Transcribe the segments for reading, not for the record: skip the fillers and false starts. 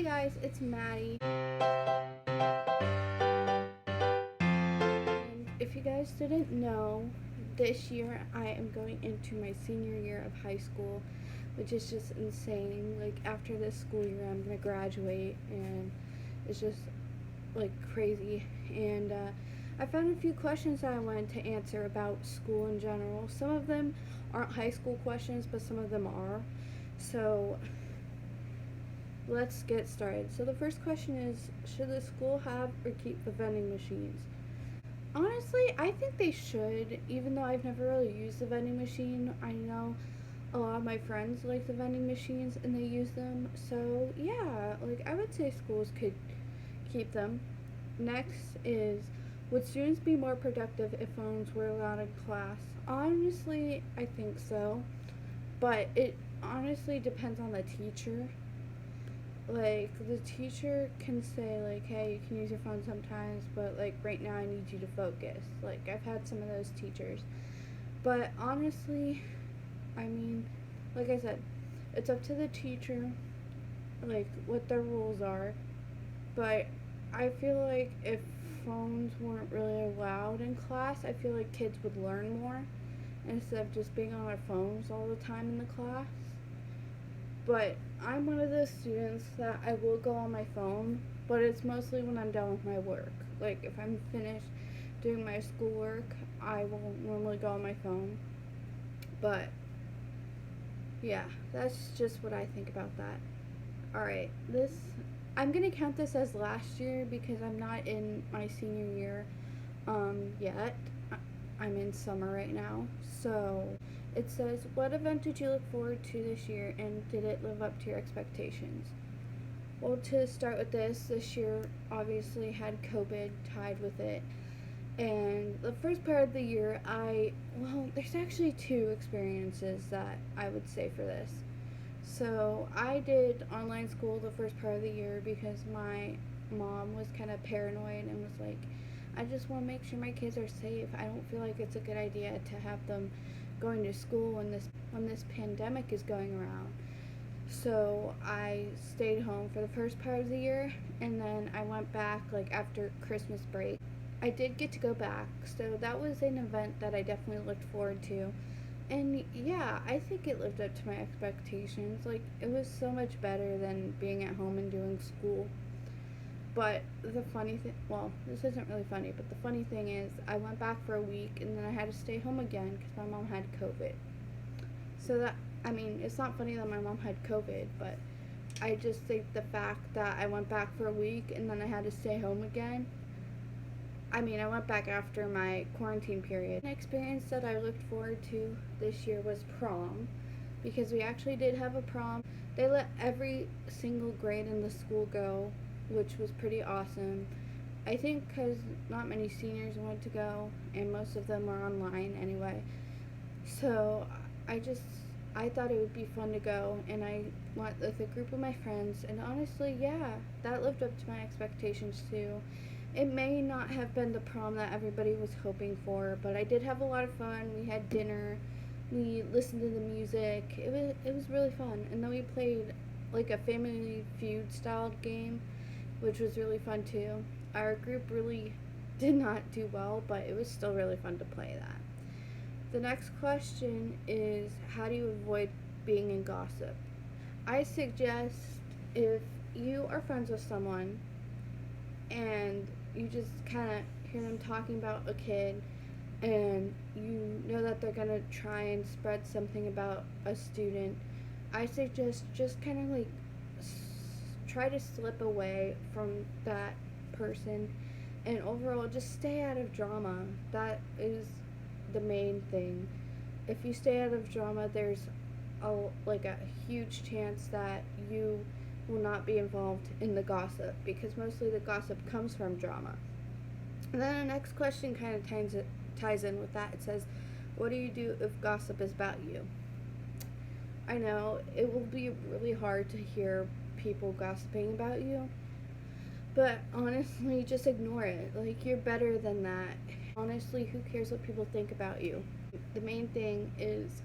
Hey guys, it's Maddie. And if you guys didn't know, this year I am going into my senior year of high school, which is just insane. Like, after this school year, I'm gonna graduate, and it's just like crazy. And I found a few questions that I wanted to answer about school in general. Some of them aren't high school questions, but some of them are. So let's get started. So the first question is, should the school have or keep the vending machines? Honestly, I think they should, even though I've never really used the vending machine. I know a lot of my friends like the vending machines and they use them. So yeah, like I would say schools could keep them. Next is, would students be more productive if phones were allowed in class? Honestly, I think so. But it honestly depends on the teacher. Like, the teacher can say, like, hey, you can use your phone sometimes, but like right now I need you to focus. Like, I've had some of those teachers. But honestly, I mean, like I said, it's up to the teacher, like what their rules are. But I feel like if phones weren't really allowed in class, I feel like kids would learn more instead of just being on their phones all the time in the class. But I'm one of those students that I will go on my phone, but it's mostly when I'm done with my work. Like, if I'm finished doing my schoolwork, I will normally go on my phone. But yeah, that's just what I think about that. Alright, I'm gonna count this as last year because I'm not in my senior year yet. I'm in summer right now. So it says, what event did you look forward to this year and did it live up to your expectations? Well, to start with this year obviously had COVID tied with it. And the first part of the year, there's actually two experiences that I would say for this. So I did online school the first part of the year because my mom was kind of paranoid and was like, I just want to make sure my kids are safe. I don't feel like it's a good idea to have them going to school when this pandemic is going around. So I stayed home for the first part of the year, and then I went back like after Christmas break. I did get to go back, so that was an event that I definitely looked forward to. And yeah, I think it lived up to my expectations. Like, it was so much better than being at home and doing school. But the funny thing, well, this isn't really funny, but the funny thing is, I went back for a week and then I had to stay home again because my mom had COVID. So I mean, it's not funny that my mom had COVID, but I just think the fact that I went back for a week and then I had to stay home again. I mean, I went back after my quarantine period. An experience that I looked forward to this year was prom, because we actually did have a prom. They let every single grade in the school go, which was pretty awesome. I think because not many seniors wanted to go, and most of them were online anyway. So I just I thought it would be fun to go, and I went with a group of my friends, and honestly, yeah, that lived up to my expectations too. It may not have been the prom that everybody was hoping for, but I did have a lot of fun. We had dinner, we listened to the music. It was really fun, and then we played like a Family Feud styled game, which was really fun too. Our group really did not do well, but it was still really fun to play that. The next question is, how do you avoid being in gossip? I suggest, if you are friends with someone and you just kind of hear them talking about a kid and you know that they're going to try and spread something about a student, I suggest just kind of like try to slip away from that person and overall just stay out of drama. That is the main thing. If you stay out of drama, there's a huge chance that you will not be involved in the gossip, because mostly the gossip comes from drama. And then the next question kind of ties in with that. It says, what do you do if gossip is about you? I know it will be really hard to hear people gossiping about you, but honestly, just ignore it. Like, you're better than that. Honestly, who cares what people think about you? The main thing is,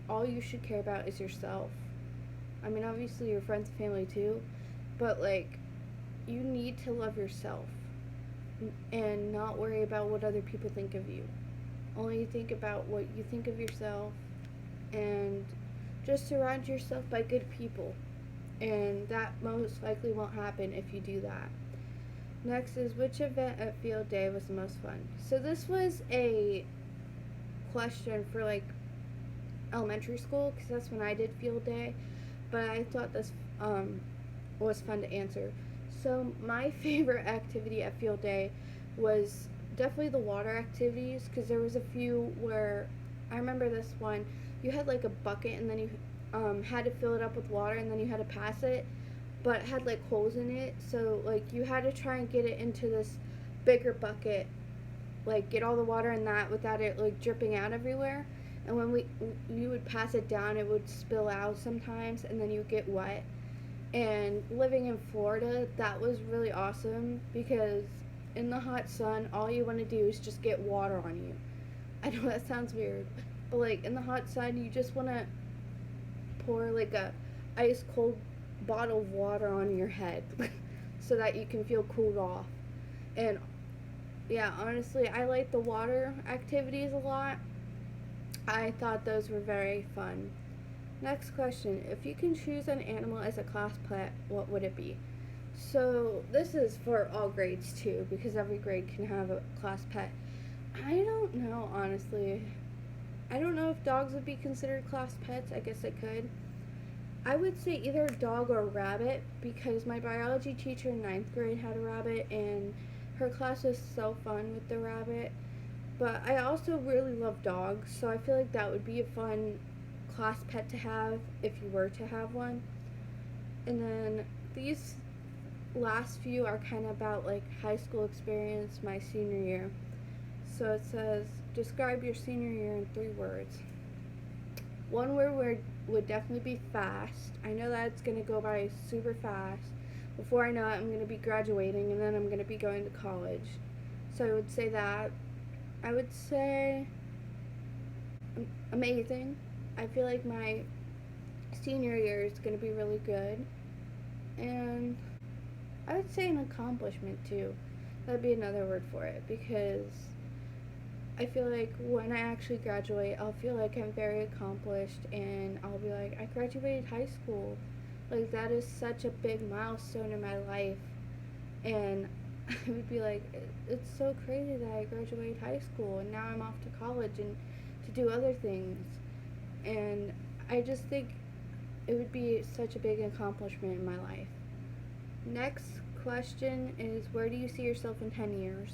all you should care about is yourself. I mean, obviously your friends and family too, but like you need to love yourself and not worry about what other people think of you. Only think about what you think of yourself, and just surround yourself by good people. And that most likely won't happen if you do that. Next is, which event at field day was the most fun? So this was a question for like elementary school because that's when I did field day, but I thought this was fun to answer. So my favorite activity at field day was definitely the water activities because there was a few where I remember this one. You had like a bucket and then you had to fill it up with water and then you had to pass it, but it had like holes in it. So like you had to try and get it into this bigger bucket, like get all the water in that without it like dripping out everywhere. And when you would pass it down, it would spill out sometimes, and then you would get wet. And living in Florida, that was really awesome because in the hot sun, all you want to do is just get water on you. I know that sounds weird, but like in the hot sun, you just want to pour like a ice cold bottle of water on your head so that you can feel cooled off. And yeah, honestly, I like the water activities a lot. I thought those were very fun. Next question. If you can choose an animal as a class pet, what would it be? So, this is for all grades too, because every grade can have a class pet. I don't know, honestly. I don't know if dogs would be considered class pets. I guess it could. I would say either a dog or a rabbit because my biology teacher in ninth grade had a rabbit and her class was so fun with the rabbit. But I also really love dogs, so I feel like that would be a fun class pet to have if you were to have one. And then these last few are kind of about like high school experience, my senior year. So it says, describe your senior year in 3 words. One word would definitely be fast. I know that it's going to go by super fast. Before I know it, I'm going to be graduating and then I'm going to be going to college. So I would say that. I would say amazing. I feel like my senior year is going to be really good. And I would say an accomplishment too. That'd be another word for it because I feel like when I actually graduate, I'll feel like I'm very accomplished and I'll be like, I graduated high school. Like, that is such a big milestone in my life. And I would be like, it's so crazy that I graduated high school and now I'm off to college and to do other things. And I just think it would be such a big accomplishment in my life. Next question is, where do you see yourself in 10 years?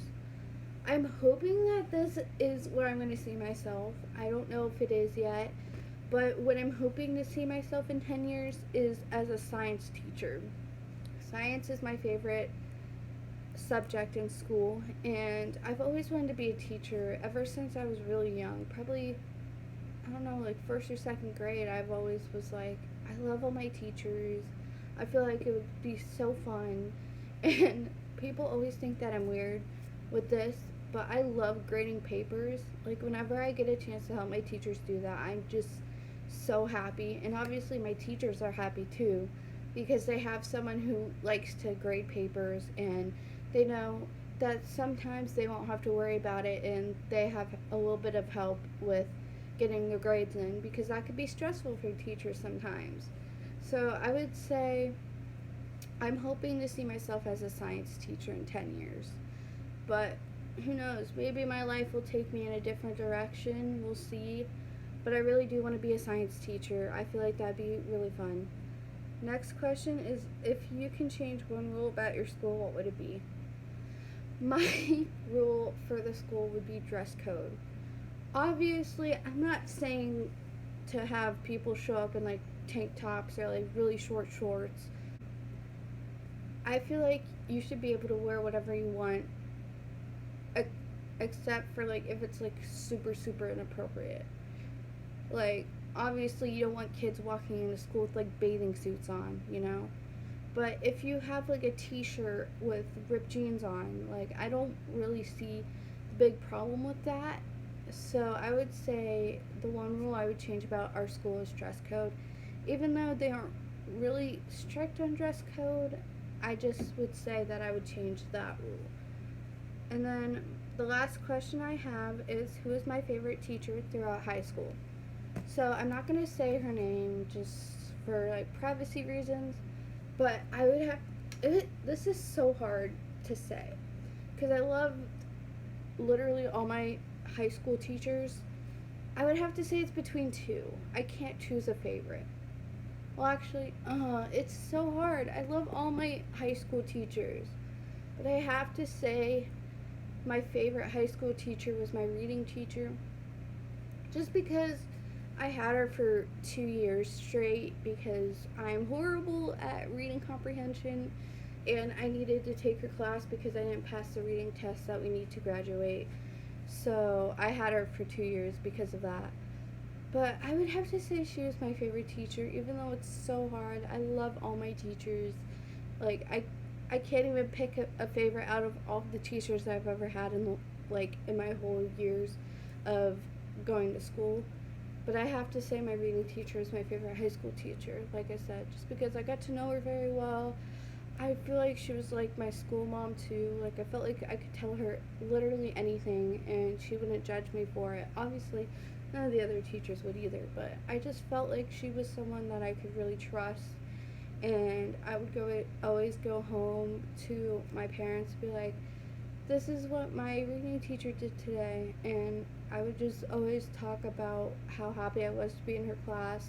I'm hoping that this is where I'm going to see myself. I don't know if it is yet, but what I'm hoping to see myself in 10 years is as a science teacher. Science is my favorite subject in school, and I've always wanted to be a teacher ever since I was really young. Probably, I don't know, like first or second grade, I've always was like, I love all my teachers. I feel like it would be so fun. And people always think that I'm weird with this, but I love grading papers. Like, whenever I get a chance to help my teachers do that, I'm just so happy. And obviously, my teachers are happy too because they have someone who likes to grade papers and they know that sometimes they won't have to worry about it and they have a little bit of help with getting the grades in because that could be stressful for teachers sometimes. So I would say I'm hoping to see myself as a science teacher in 10 years. But who knows? Maybe my life will take me in a different direction. We'll see. But I really do want to be a science teacher. I feel like that'd be really fun. Next question is, if you can change one rule about your school, what would it be? My rule for the school would be dress code. Obviously, I'm not saying to have people show up in like tank tops or like really short shorts. I feel like you should be able to wear whatever you want, except for like if it's like super super inappropriate. Like, obviously you don't want kids walking into school with like bathing suits on, you know. But if you have like a t-shirt with ripped jeans on, like, I don't really see the big problem with that. So I would say the one rule I would change about our school is dress code. Even though they aren't really strict on dress code. I just would say that I would change that rule. And then the last question I have is, who is my favorite teacher throughout high school? So I'm not gonna say her name just for like privacy reasons, but I would have. This is so hard to say because I love literally all my high school teachers. I would have to say it's between two. I can't choose a favorite. Well, actually, it's so hard. I love all my high school teachers, but I have to say my favorite high school teacher was my reading teacher, just because I had her for 2 years straight because I'm horrible at reading comprehension and I needed to take her class because I didn't pass the reading test that we need to graduate. So I had her for 2 years because of that. But I would have to say she was my favorite teacher, even though it's so hard. I love all my teachers. Like I can't even pick a favorite out of all the teachers I've ever had in my whole years of going to school. But I have to say my reading teacher is my favorite high school teacher. Like I said, just because I got to know her very well. I feel like she was like my school mom too. Like I felt like I could tell her literally anything and she wouldn't judge me for it. Obviously, none of the other teachers would either, but I just felt like she was someone that I could really trust. And I would always go home to my parents and be like, this is what my reading teacher did today, and I would just always talk about how happy I was to be in her class,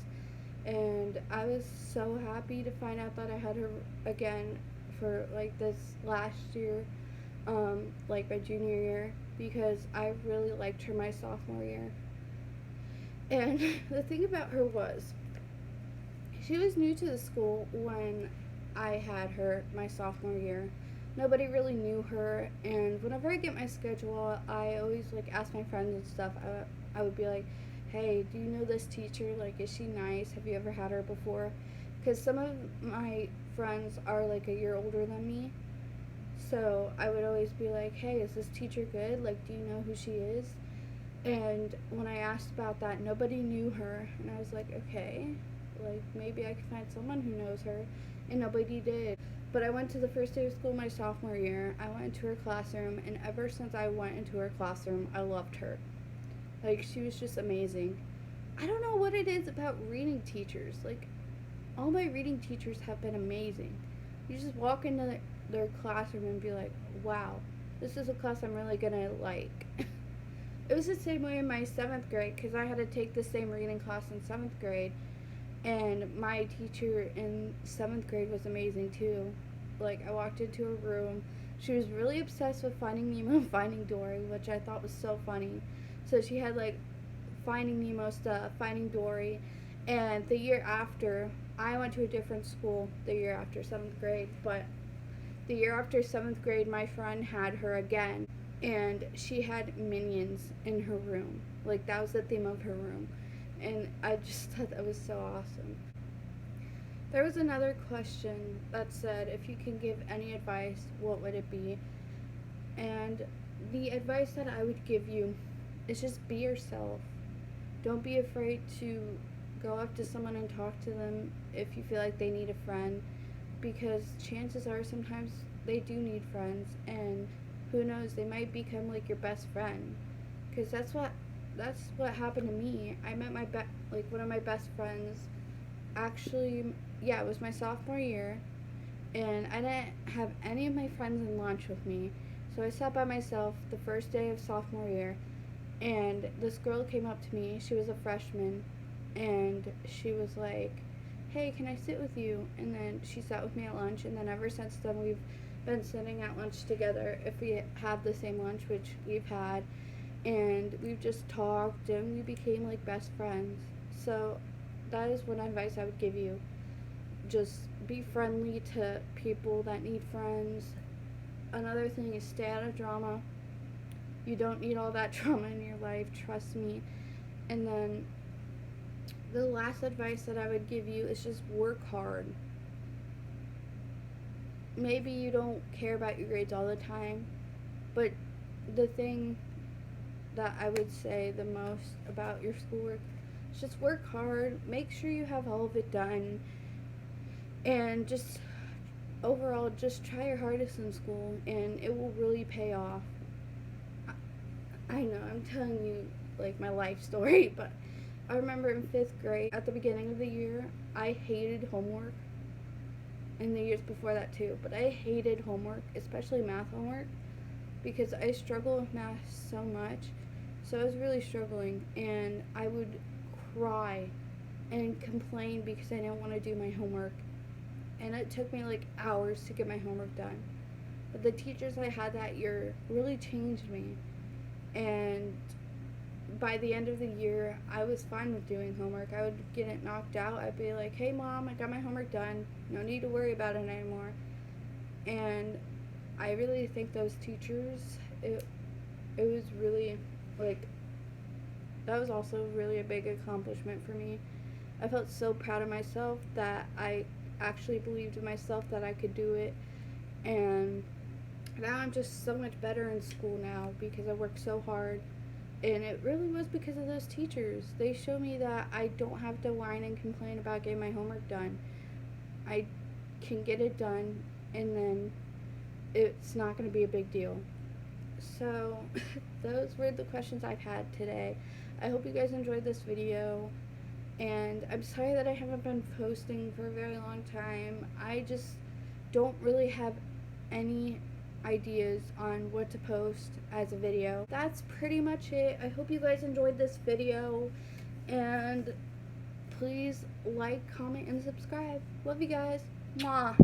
and I was so happy to find out that I had her again for like this last year, like my junior year, because I really liked her my sophomore year. And the thing about her was, she was new to the school when I had her my sophomore year. Nobody really knew her, and whenever I get my schedule, I always like ask my friends and stuff. I would be like, "Hey, do you know this teacher? Like, is she nice? Have you ever had her before?" Because some of my friends are like a year older than me, so I would always be like, "Hey, is this teacher good? Like, do you know who she is?" And when I asked about that, nobody knew her, and I was like, "Okay, like maybe I could find someone who knows her," and nobody did. But I went to the first day of school my sophomore year. I went into her classroom, and ever since I went into her classroom, I loved her. Like, she was just amazing. I don't know what it is about reading teachers. Like, all my reading teachers have been amazing. You just walk into their classroom and be like, wow, this is a class I'm really gonna like. It was the same way in my 7th grade because I had to take the same reading class in 7th grade, and my teacher in 7th grade was amazing too. Like, I walked into her room. She was really obsessed with Finding Nemo and Finding Dory, which I thought was so funny. So she had like Finding Nemo stuff, Finding Dory. And the year after, I went to a different school the year after 7th grade, but the year after 7th grade, my friend had her again, and she had minions in her room. Like, that was the theme of her room. And I just thought that was so awesome. There was another question that said, if you can give any advice, what would it be? And the advice that I would give you is just be yourself. Don't be afraid to go up to someone and talk to them if you feel like they need a friend, because chances are sometimes they do need friends, and who knows, they might become like your best friend. Because that's what happened to me. I met like one of my best friends. Actually, yeah, it was my sophomore year, and I didn't have any of my friends in lunch with me. So I sat by myself the first day of sophomore year, and this girl came up to me. She was a freshman, and she was like, "Hey, can I sit with you?" And then she sat with me at lunch, and then ever since then we've been sitting at lunch together if we have the same lunch, which we've had, and we've just talked and we became like best friends. So that is one advice I would give you. Just be friendly to people that need friends. Another thing is stay out of drama. You don't need all that drama in your life, trust me. And then the last advice that I would give you is just work hard. Maybe you don't care about your grades all the time, but the thing that I would say the most about your schoolwork is just work hard. Make sure you have all of it done. And just overall, just try your hardest in school and it will really pay off. I know I'm telling you like my life story, but I remember in 5th grade, at the beginning of the year, I hated homework. And the years before that too, but I hated homework, especially math homework, because I struggle with math so much. So I was really struggling, and I would cry and complain because I didn't want to do my homework. And it took me like hours to get my homework done. But the teachers I had that year really changed me. And by the end of the year, I was fine with doing homework. I would get it knocked out. I'd be like, hey, Mom, I got my homework done. No need to worry about it anymore. And I really think those teachers, it was really, like, that was also really a big accomplishment for me. I felt so proud of myself that I actually believed in myself that I could do it. And now I'm just so much better in school now because I worked so hard. And it really was because of those teachers. They showed me that I don't have to whine and complain about getting my homework done. I can get it done, and then it's not going to be a big deal. So, those were the questions I've had today. I hope you guys enjoyed this video. And I'm sorry that I haven't been posting for a very long time. I just don't really have any ideas on what to post as a video. That's pretty much it. I hope you guys enjoyed this video, and please like, comment, and subscribe. Love you guys. Mwah.